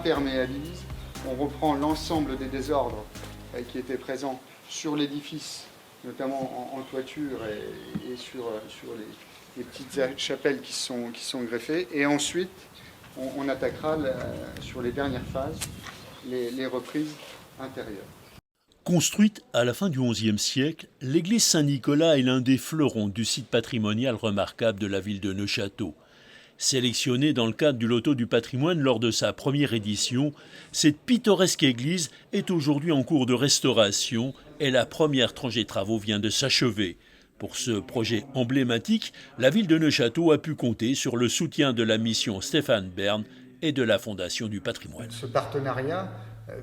imperméabilise, on reprend l'ensemble des désordres qui étaient présents sur l'édifice, notamment en toiture et sur les petites chapelles qui sont greffées. Et ensuite, on attaquera sur les dernières phases les reprises intérieures. Construite à la fin du XIe siècle, l'église Saint-Nicolas est l'un des fleurons du site patrimonial remarquable de la ville de Neufchâteau. Sélectionnée dans le cadre du Loto du patrimoine lors de sa première édition, cette pittoresque église est aujourd'hui en cours de restauration et la première tranche des travaux vient de s'achever. Pour ce projet emblématique, la ville de Neufchâteau a pu compter sur le soutien de la mission Stéphane Bern et de la Fondation du patrimoine. Ce partenariat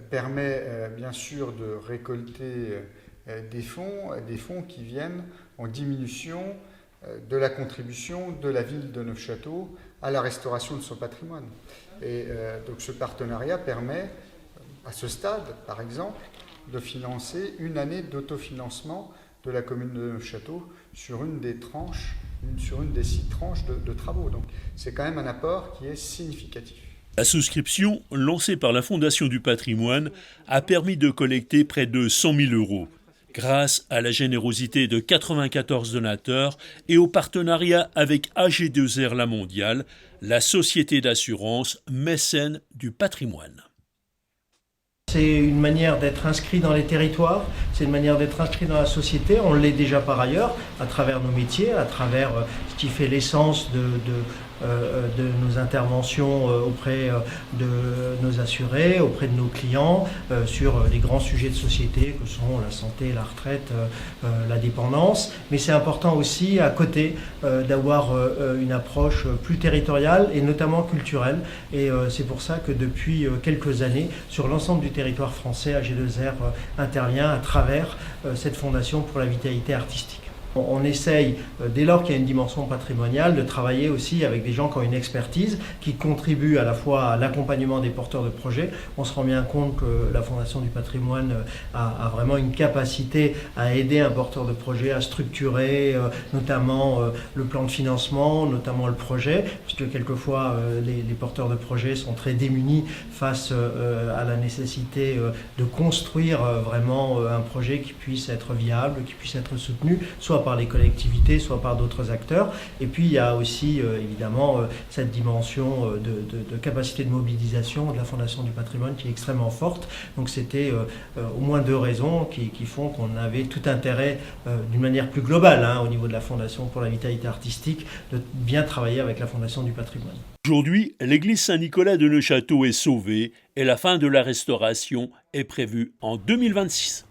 permet bien sûr de récolter des fonds qui viennent en diminution de la contribution de la ville de Neufchâteau à la restauration de son patrimoine. Et donc ce partenariat permet, à ce stade par exemple, de financer une année d'autofinancement de la commune de Neufchâteau sur une des 6 tranches de travaux. Donc c'est quand même un apport qui est significatif. La souscription, lancée par la Fondation du patrimoine, a permis de collecter près de 100 000 €. Grâce à la générosité de 94 donateurs et au partenariat avec AG2R La Mondiale, la société d'assurance mécène du patrimoine. C'est une manière d'être inscrit dans les territoires, c'est une manière d'être inscrit dans la société. On l'est déjà par ailleurs, à travers nos métiers, à travers ce qui fait l'essence de nos interventions auprès de nos assurés, auprès de nos clients, sur les grands sujets de société que sont la santé, la retraite, la dépendance. Mais c'est important aussi, à côté, d'avoir une approche plus territoriale et notamment culturelle. Et c'est pour ça que depuis quelques années, sur l'ensemble du territoire français, AG2R intervient à travers cette fondation pour la vitalité artistique. On essaye, dès lors qu'il y a une dimension patrimoniale, de travailler aussi avec des gens qui ont une expertise, qui contribuent à la fois à l'accompagnement des porteurs de projets. On se rend bien compte que la Fondation du patrimoine a vraiment une capacité à aider un porteur de projet à structurer notamment le plan de financement, notamment le projet, puisque quelquefois les porteurs de projets sont très démunis face à la nécessité de construire vraiment un projet qui puisse être viable, qui puisse être soutenu, soit par les collectivités, soit par d'autres acteurs. Et puis il y a aussi évidemment cette dimension de capacité de mobilisation de la Fondation du patrimoine qui est extrêmement forte. Donc c'était au moins 2 raisons qui font qu'on avait tout intérêt, d'une manière plus globale, au niveau de la Fondation pour la vitalité artistique, de bien travailler avec la Fondation du patrimoine. Aujourd'hui, l'église Saint-Nicolas de Neufchâteau est sauvée et la fin de la restauration est prévue en 2026.